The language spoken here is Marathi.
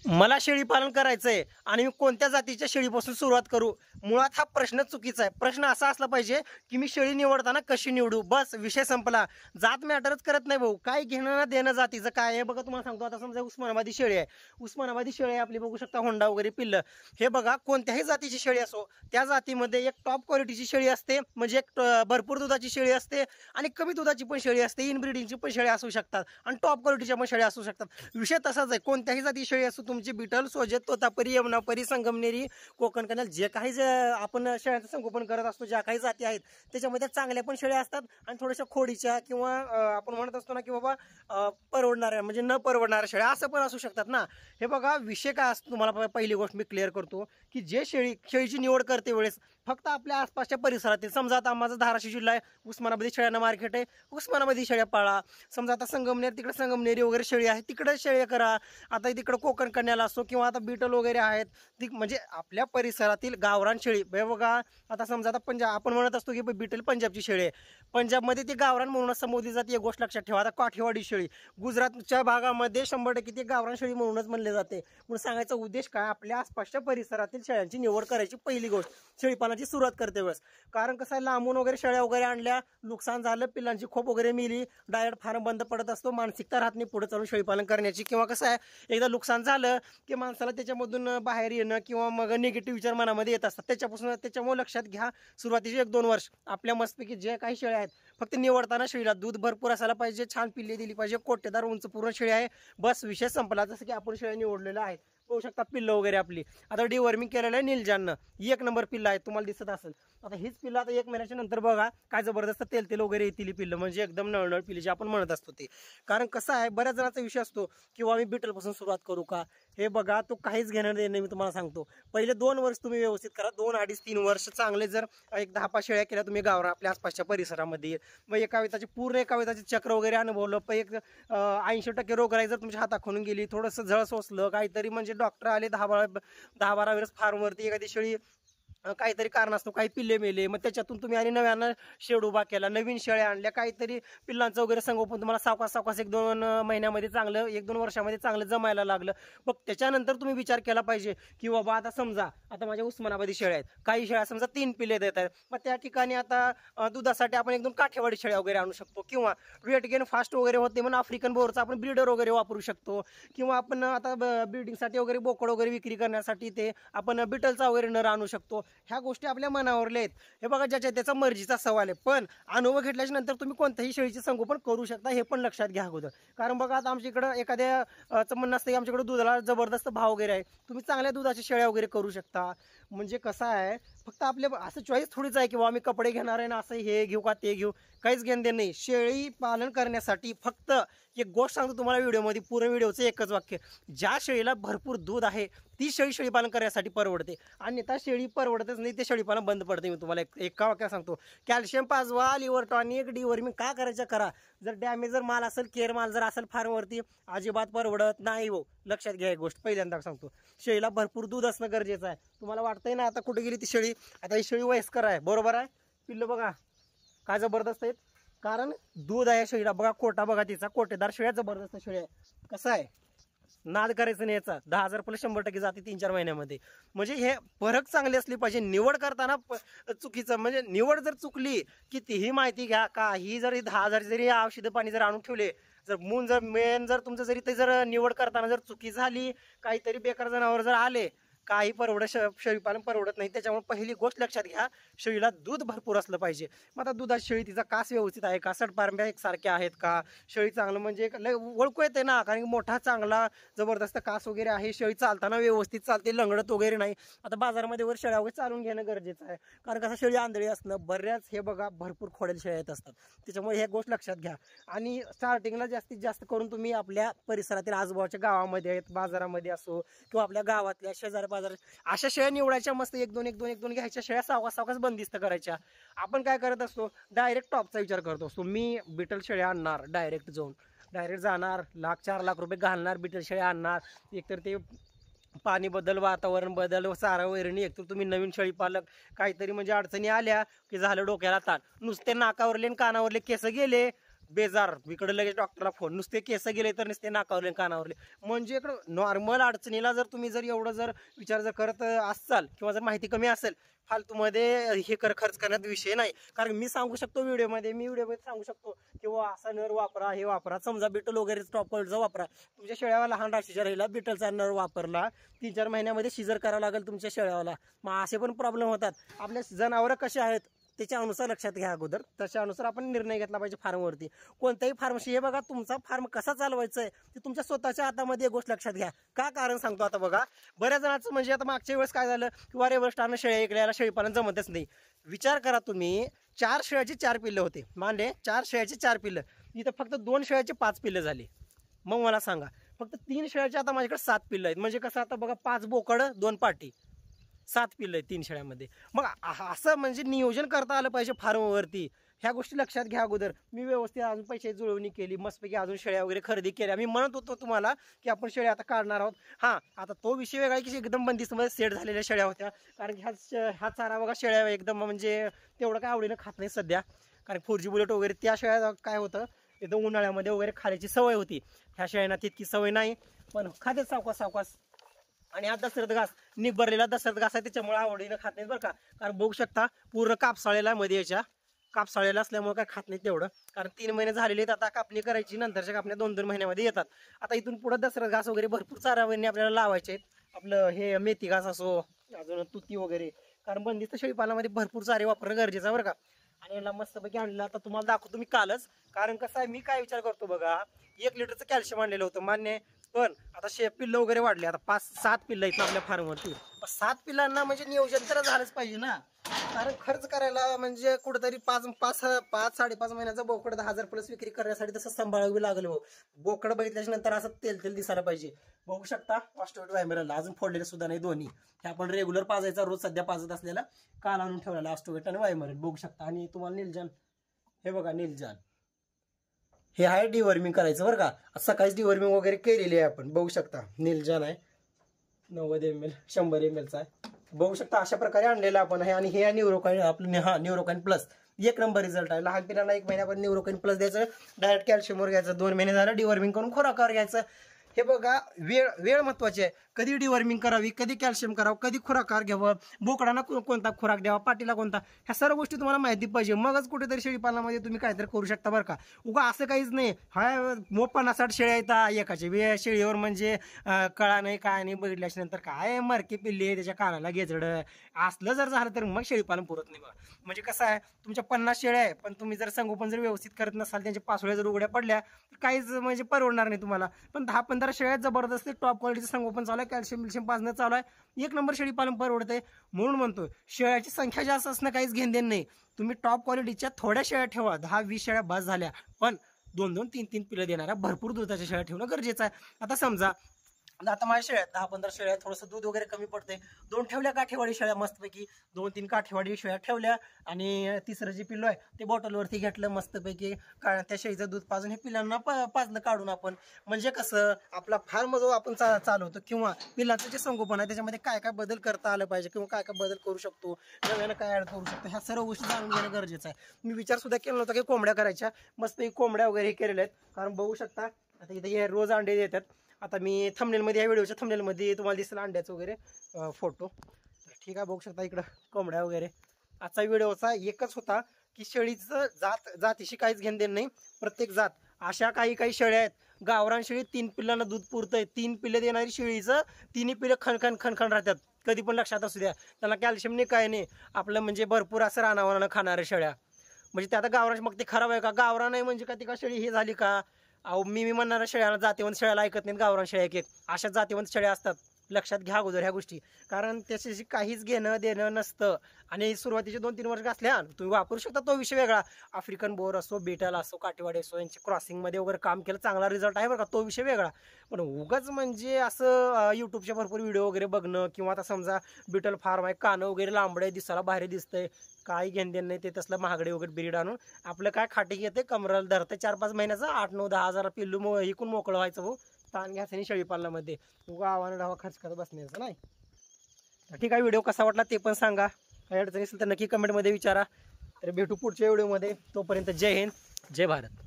मला शेळी पालन करायचंय आणि मी कोणत्या जातीच्या शेळीपासून सुरुवात करू? मुळात हा प्रश्न चुकीचा आहे. प्रश्न असा असला पाहिजे की मी शेळी निवडताना कशी निवडू, बस विषय संपला. जात मॅटरच करत नाही भाऊ. काय घेणं ना देणं जातीचं काय आहे बघा. तुम्हाला सांगतो, आता समजा उस्मानाबादी शेळी आहे, उस्मानाबादी शेळी आहे आपली, बघू शकता होंडा वगैरे पिल्लं. हे बघा, कोणत्याही जातीची शेळी असो, त्या जातीमध्ये एक टॉप क्वालिटीची शेळी असते, म्हणजे एक भरपूर दुधाची शेळी असते आणि कमी दुधाची पण शेळी असते. इनब्रीडिंगची पण शेळी असू शकतात आणि टॉप क्वालिटीच्या पण शेळी असू शकतात. विषय तसाच आहे. कोणत्याही जाती शेळी असो, तुमची बिटल, सोजत, तोतापरी, यमुनापरी, संगमनेरी, कोकण कन्या, जे काही आपण शेळ्यांचं संगोपन करत असतो, ज्या काही जाती आहेत त्याच्यामध्ये चांगल्या पण शेळ्या असतात आणि थोड्याशा खोडीच्या किंवा आपण म्हणत असतो ना की बाबा परवडणाऱ्या, म्हणजे न परवडणाऱ्या शेळ्या असं पण असू शकतात ना. हे बघा, विषय काय असतो तुम्हाला पहिली गोष्ट मी क्लिअर करतो की जे शेळीची निवड करते वेळेस फक्त आपल्या आसपासच्या परिसरातील, समजा आता माझा धाराशिव जिल्हा आहे, उस्मानाबादी शेळ्यांना मार्केट आहे, उस्मानाबादी शेळ्या पाळा. समजा आता संगमनेर, तिकडे संगमनेरी वगैरे शेळी आहे, तिकडे शेळ्या करा. आता तिकडे कोकण कन्याला असो किंवा आता बिटल वगैरे आहेत, ती म्हणजे आपल्या परिसरातील गावरान शेळी. बघा, आता समजा आता पंजाब आपण म्हणत असतो की बिटल पंजाबची शेळी आहे, पंजाबमध्ये ती गावरान म्हणूनच संबोधली जाते. एक गोष्ट लक्षात ठेवा. आता काठीवाडी शेळी गुजरातच्या भागामध्ये 100% ती गावरान शेळी म्हणूनच म्हणले जाते. म्हणून सांगायचा उद्देश काय, आपल्या आसपासच्या परिसरातील शेळ्यांची निवड करायची पहिली गोष्ट शेळीपालनाची सुरुवात करते वेळेस. कारण कसं आहे, लांबून वगैरे शेळ्या वगैरे आणल्या, नुकसान झालं, पिल्लांची खोप वगैरे मिली, डायरेक्ट फार्म बंद पडत असतो, मानसिकता राहत नाही पुढे चालून शेळीपालन करण्याची. किंवा कसं आहे, एकदा नुकसान झालं की माणसाला त्याच्यामधून बाहेर येणं किंवा मग निगेटिव्ह विचार मनामध्ये येत असतात. त्याच्यामुळे लक्षात घ्या, सुरुवातीचे 1-2 वर्ष आपल्या मस्तपैकी जे काही शेळ्या आहेत, फक्त निवडताना शेळीला दूध भरपूर असायला पाहिजे, छान पिल्ले दिली पाहिजे, कोटेदार उंच पूर्ण शेळी आहे, बस विषय संपला. जसं की आपण शेळ्या निवडलेल्या आहेत, होऊ शकतात पिल्लं वगैरे आपली. आता डिवर्मिंग केलेलं आहे निलजानं, 1 नंबर पिल्लं आहे, तुम्हाला दिसत असेल. आता हीच पिल्लं आता 1 महिन्याच्या नंतर बघा काय जबरदस्त तेल वगैरे येतील पिल्लं, म्हणजे एकदम नळनळ पिल्ली जे आपण म्हणत असतो ते. कारण कसं आहे, बऱ्याच जणांचा विषय असतो किंवा मी बिटलपासून सुरुवात करू का. हे बघा, तो काहीच घेणं देणं मी तुम्हाला सांगतो. पहिले 2 वर्ष तुम्ही व्यवस्थित करा, 2, 2.5, 3 वर्ष चांगले. जर एक 10-5 शेळ्या केल्या तुम्ही गावरा आपल्या आसपासच्या परिसरामध्ये, मग एका वेताचे चक्र वगैरे अनुभवलं, पण एक 80% रोगराई जर तुमच्या हाताखालून गेली, थोडंसं झळ सोसलं काहीतरी, म्हणजे डॉक्टर आले 10-12 वेळेस फार्मवरती, एखादी शेळी काहीतरी कारण असतो, काही पिल्ले मेले, मग त्याच्यातून तुम्ही आणि नव्यानं शेड उभा केला, नवीन शेळ्या आणल्या, काहीतरी पिल्लांचं वगैरे संगोपन तुम्हाला सावकाश 1-2 महिन्यामध्ये चांगलं, 1-2 वर्षामध्ये चांगलं जमायला लागलं. मग त्याच्यानंतर तुम्ही विचार केला पाहिजे की बाबा आता समजा आता माझ्या उस्मानाबादी शेळ्या आहेत, काही शेळ्या समजा 3 पिल्ले देत आहेत, मग त्या ठिकाणी आता दुधासाठी आपण 1-2 काठेवाडी शेळ्या वगैरे आणू शकतो, किंवा वेट गेन फास्ट वगैरे होते म्हणून आफ्रिकन बोरचा आपण ब्रीडर वगैरे वापरू शकतो, किंवा आपण आता ब्रीडिंगसाठी वगैरे बोकड वगैरे विक्री करण्यासाठी ते आपण बिटलचा वगैरे नर आणू शकतो. ह्या गोष्टी आपल्या मनावरल्या आहेत. हे बघा, ज्याच्या त्याचा मर्जीचा सवाल आहे, पण अनुभव घेतल्याच्या नंतर तुम्ही कोणत्याही शेळीचे संगोपन करू शकता, हे पण लक्षात घ्या अगोदर. कारण बघा, आता आमच्या इकडं एखाद्याचं म्हणणं असतं की आमच्याकडे दुधाला जबरदस्त भाव वगैरे आहे, तुम्ही चांगल्या दुधाच्या शेळ्या वगैरे करू शकता. म्हणजे कसं आहे, फक्त आपल्या असं चॉईस थोडीच आहे की आम्ही कपडे घेणार आहे ना, असं हे घेऊ का ते घेऊ, काहीच घेणं देणं नाही. शेळी पालन करण्यासाठी फक्त एक गोष्ट सांगतो तुम्हाला व्हिडिओमध्ये, पूर्ण व्हिडिओचं एकच वाक्य, ज्या शेळीला भरपूर दूध आहे ती शेळी पालन करण्यासाठी परवडते, अन्यथा शेळी परवडतच नाही, ते शेळीपालन बंद पडते. मी तुम्हाला एका वाक्यात सांगतो, कॅल्शियम पाजवा, लिव्हर टॉनिक, डिवर्मिंग काय करायचं करा. जर डॅमेज जर माल असेल, केअर माल जर असेल फार्मवरती, अजिबात परवडत नाही हो. लक्षात घ्या एक गोष्ट, पहिल्यांदा सांगतो, शेळीला भरपूर दूध असणं गरजेचं आहे. तुम्हाला वाटतंय ना आता कुठे गेली ती शेळी, आता ही शेळी वयस्कर आहे, बरोबर आहे, पिल्लं बघा काय जबरदस्त आहेत, कारण दूध आहे शेळीला. बघा कोटा, बघा तिचा, कोटेदार शेळ्या, जबरदस्त शेळ्या आहे. कसं आहे, नाद करायचं नाही याचा. 10,000 रुपये 100% जाते 3-4 महिन्यामध्ये. म्हणजे हे फरक चांगली असली पाहिजे. निवड करताना चुकीचं, म्हणजे निवड जर चुकली की तीही माहिती घ्या, काही जरी 10,000 जरी औषधं पाणी जर आणून ठेवले, जर मेन जर तुमचं जरी ते जर निवड करताना जर चुकी झाली, काहीतरी बेकार जनावर जर आले, काही शेळीपालन परवडत नाही. त्याच्यामुळे पहिली गोष्ट लक्षात घ्या, शेळीला दूध भरपूर असलं पाहिजे. मग आता दुधात शेळी तिचा कास व्यवस्थित आहे का, सडपारंब्या एकसारख्या आहेत का, शेळी चांगलं म्हणजे ओळखू येते ना, कारण की मोठा चांगला जबरदस्त कास वगैरे आहे, शेळी चालताना व्यवस्थित चालते, लंगडत वगैरे नाही. आता बाजारामध्ये वर शेळ्या वगैरे चालून घेणं गरजेचं आहे, कारण कसं शेळी आंधळी असणं, बऱ्याच हे बघा भरपूर खोडेल शेळ्या येत असतात. त्याच्यामुळे हे गोष्ट लक्षात घ्या. आणि स्टार्टिंगला जास्तीत जास्त करून तुम्ही आपल्या परिसरातील आजूबाजूच्या गावामध्ये आहेत, बाजारामध्ये असो किंवा आपल्या गावातल्या शेजारी बाजार, अशा शेळ्या निवडायच्या, मस्त 1-2 घ्यायच्या शेळ्या, सावकाश बंदिस्त करायच्या. आपण काय करत असतो, डायरेक्ट टॉपचा विचार करत असतो. मी बिटल शेळ्या आणणार, डायरेक्ट जाणार, 4 लाख रुपये घालणार, बिटल शेळ्या आणणार. एकतर ते पाणी बदल, वातावरण बदल, चारा वैरणी, एकतर तुम्ही नवीन शेळी पालक, काहीतरी म्हणजे अडचणी आल्या की झालं डोक्याला ताण, नुसते नाकावरले आणि कानावरले केस गेले बेजार, इकडे लगेच डॉक्टरला फोन, नुसते केस गेले तर नुसते नाकावरले कानावरले. म्हणजे इकडं नॉर्मल अडचणीला जर तुम्ही जर एवढं जर विचार जर करत असाल किंवा जर माहिती कमी असेल, फालतूमध्ये हे खर्च करण्यात विषय नाही. कारण मी सांगू शकतो व्हिडिओमध्ये सांगू शकतो किंवा असा नर वापरा, हे वापरा. समजा बिटल वगैरे टॉप क्वालिटीचा वापरा. तुमच्या शेळ्याला लहान राशीच्या राहिला बिटलचा नर वापरला, 3-4 महिन्यामध्ये शिजर करावं लागेल तुमच्या शेळ्याला. मग असे पण प्रॉब्लेम होतात. आपले जनावरं कसे आहेत त्याच्या अनुसार लक्षात घ्या अगोदर, त्याच्यानुसार आपण निर्णय घेतला पाहिजे फार्मवरती. कोणत्याही फार्मशी हे बघा, तुमचा फार्म कसा चालवायचा आहे ते तुमच्या स्वतःच्या हातामध्ये एक गोष्ट लक्षात घ्या. का कारण सांगतो आता बघा, बऱ्याच जणांचं म्हणजे आता मागच्या वेळेस काय झालं किंवा रेवस्टारनं शेळ्या इकड्याला शेळीपालन जमतच नाही. विचार करा तुम्ही, 4 शेळ्याचे 4 पिल्लं होते, मानले 4 शेळ्याचे 4 पिल्लं, इथं फक्त 2 शेळ्याचे 5 पिल्लं झाली. मग मला सांगा, फक्त 3 शेळ्याचे आता माझ्याकडे 7 पिल्लं आहेत. म्हणजे कसं आता बघा, 5 बोकड 2 पाटी, 7 पिल्लं आहेत 3 शेळ्यामध्ये. मग असं म्हणजे नियोजन करता आलं पाहिजे फार्मवरती. ह्या गोष्टी लक्षात घ्या अगोदर. मी व्यवस्थित अजून पैसे जुळवणी केली, मस्तपैकी अजून शेळ्या वगैरे खरेदी केल्या. मी म्हणत होतो तुम्हाला की आपण शेळ्या आता काढणार आहोत. हां, आता तो विषय वेगळा की एकदम बंदिस्तमध्ये सेट झालेल्या शेळ्या होत्या. कारण ह्या चारा बघा, शेळ्या एकदम म्हणजे तेवढं काय आवडीनं खात नाही सध्या. कारण 4G बुलेट वगैरे त्या शेळ्या काय होतं, एकदम उन्हाळ्यामध्ये वगैरे खाण्याची सवय होती. ह्या शेळ्यांना तितकी सवय नाही, पण खाते सावकाश. आणि हा दशरथ घास निभरलेला दशरथ घास आहे, त्याच्यामुळे आवडीनं खात नाहीत बरं का. कारण बघू शकता पूर्ण कापसाळेला मध्ये याच्या कापसाळेला असल्यामुळे काय खात नाही तेवढं. कारण 3 महिने झालेले आहेत, आता कापणी करायची, नंतरच्या कापण्या 2-2 महिन्यामध्ये येतात. आता इथून पुढे दशरथ घास वगैरे भरपूर चारावणी आपल्याला लावायचे आहेत. आपलं हे मेथी घास असो, अजून तुती वगैरे. कारण बंदिस्त शेळीपालनामध्ये भरपूर चारे वापरणं गरजेचं आहे बरं का. आणि याला मस्तपैकी आणलेलं आता तुम्हाला दाखवतो मी कालच. कारण कसं आहे, मी काय विचार करतो बघा, 1 लिटरचं कॅल्शियम आणलेलं होतं मान्य, पण आता पिल्लं वगैरे वाढले. आता 5-7 पिल्लं आहेत ना आपल्या फार्मवरती. 7 पिल्लांना म्हणजे नियोजन तर झालंच पाहिजे ना. कारण खर्च करायला म्हणजे कुठेतरी 5-5.5 महिन्याचा बोकड 10,000 प्लस विक्री करण्यासाठी तसं सांभाळावी लागेल. बोकड बघितल्याच्या नंतर असं तेल दिसायला पाहिजे. बघू शकता ऑस्ट्रेट वायमरला अजून फोडलेले सुद्धा नाही दोन्ही. हे आपण रेग्युलर पाजायचा, रोज सध्या पाजत असलेला काल आणून ठेवलेला ऑस्ट्रेट आणि वायमर बघू शकता. आणि तुम्हाला निलजान, हे बघा निलजान, हे आहे डिवर्मिंग करायचं बरं का. सकाळीच डिवर्मिंग वगैरे केलेली आहे आपण. बघू शकता निलजान आहे, 90 ml 100 mlचा आहे. बघू शकता अशा प्रकारे आणलेलं आपण आहे. आणि हे न्यूरोकाइन, आपलं न्यूरोकाइन प्लस 1 नंबर रिझल्ट आहे. लहान पिलांना 1 महिन्यापर्यंत न्यूरोकाइन प्लस द्यायचं, डायरेक्ट कॅल्शियमवर घ्यायचं, 2 महिने झालं डिवर्मिंग करून खोराकावर घ्यायचं. हे बघा, वेळ महत्वाची आहे. कधी डिवर्मिंग करावी, कधी कॅल्शियम करावं, कधी खुराकार घ्यावं, बोकडांना कोणता खुराक द्यावा, पाटीला कोणता, ह्या सर्व गोष्टी तुम्हाला माहिती पाहिजे. मगच कुठेतरी शेळीपालनामध्ये तुम्ही काहीतरी करू शकता बरं का. उगा असं काहीच नाही. हा 50-60 शेळ्या येतात एकाच्या शेळीवर, म्हणजे कळा नाही काय नाही, बघितल्याच्या नंतर काय मरके पिल्ले, त्याच्या कानाला गेजडं असलं जर झालं तर मग शेळीपालन पुरत नाही बघा. म्हणजे कसं आहे, तुमच्या 50 शेळ्या आहे, पण तुम्ही जर संगोपन जर व्यवस्थित करत नसाल, त्यांच्या पासोळ्या जर उघड्या पडल्या काहीच म्हणजे परवडणार नाही तुम्हाला. पण 10-15 शेळ्या जबरदस्त टॉप क्वालिटीचं संगोपन चालू आहे, कॅल्शियम पाजणं चालू आहे, 1 नंबर शेळीपालन परवडतंय. म्हणून म्हणतो शेळ्याची संख्या जास्त असणं काहीच घेणदेण नाही. तुम्ही टॉप क्वालिटीच्या थोड्या शेळ्या ठेवा, 10-20 शेळ्या बस झाल्या, पण 2-2, 3-3 पिलं देणाऱ्या भरपूर दुधाच्या शेळ्या ठेवणं गरजेचं आहे. आता समजा आता माझ्या शेळ्या 10-15 शेळ्या, थोडंसं दूध वगैरे कमी पडते, 2 ठेवल्या काठेवाडी शेळ्या मस्तपैकी, 2-3 काठेवाडी शेळ्या ठेवल्या. आणि तिसरं जे पिल्लो आहे ते बॉटलवरती घेतलं मस्तपैकी, त्या शेळीचं दूध पाजून हे पिल्लांना पाजलं काढून आपण. म्हणजे कसं आपला फार्म जो आपण चालवतो किंवा पिल्लाचं जे संगोपन आहे त्याच्यामध्ये काय काय बदल करता आलं पाहिजे किंवा काय काय बदल करू शकतो, नव्यानं काय ऍड करू शकतो, ह्या सर्व गोष्टी जाणून घेणं गरजेचं आहे. मी विचार सुद्धा केला नव्हता की कोंबड्या करायच्या, मस्तपैकी कोंबड्या वगैरे केलेल्या आहेत. कारण बघू शकता आता इथे हे रोज अंडे देतात. आता मी थंबनेलमध्ये, या व्हिडिओच्या थंबनेलमध्ये तुम्हाला दिसेल अंड्याचं वगैरे फोटो. ठीक आहे, बघू शकता इकडं कोंबड्या वगैरे. आजचा व्हिडिओचा एकच होता की शेळीचं जातीशी काहीच घेणं देणं नाही. प्रत्येक जात अशा काही शेळ्या आहेत, गावरान शेळी 3 पिल्लांना दूध पुरतंय, 3 पिल्लं देणारी शेळीचं 3ही पिल्लं खणखण राहतात. कधी पण लक्षात असू द्या, त्यांना कॅल्शियम नाही काय नाही. आपलं म्हणजे भरपूर असं रानावरानं खाणाऱ्या शेळ्या, म्हणजे ते आता गावरान, मग ते खराब आहे का, गावरान नाही म्हणजे का ती का शेळी हे झाली का. अहो मी म्हणणाऱ्या शेळ्याला, जातीवंत शेळ्याला ऐकत नाहीत गावरान शेळ्या, एक अशा जातीवंत शेळ्या असतात. लक्षात घ्या अगोदर ह्या गोष्टी, कारण त्याच्याशी काहीच घेणं देणं नसतं. आणि सुरुवातीचे 2-3 वर्ष असल्या तुम्ही वापरू शकता, तो विषय वेगळा. आफ्रिकन बोर असो, बेटल असो, काटेवाडी असो, यांचे क्रॉसिंगमध्ये वगैरे काम केलं, चांगला रिझल्ट आहे बरं का, तो विषय वेगळा. पण उगाच म्हणजे असं यूट्यूबचे भरपूर व्हिडिओ वगैरे बघणं, किंवा आता समजा बिटल फार्म आहे, कानं वगैरे लांबडे दिसायला भारी दिसतंय, काही घेणं देणं नाही. ते तसलं महागडे वगैरे ब्रीड आणून आपलं काय खाटी घेते, कमराला धरते, 4-5 महिन्याचा 8-9-10 हजार पिल्लू इकून मोकळं व्हायचं भाऊ. ताण घ्यायचं नाही शेळीपालनामध्ये, उगा आव्हानं डावा खर्च करत बसण्याचं नाही. ठीक आहे, व्हिडिओ कसा वाटला ते पण सांगा. काही अडचणी असेल तर नक्की कमेंटमध्ये विचारा. तर भेटू पुढच्या व्हिडिओमध्ये. तोपर्यंत जय हिंद, जय भारत.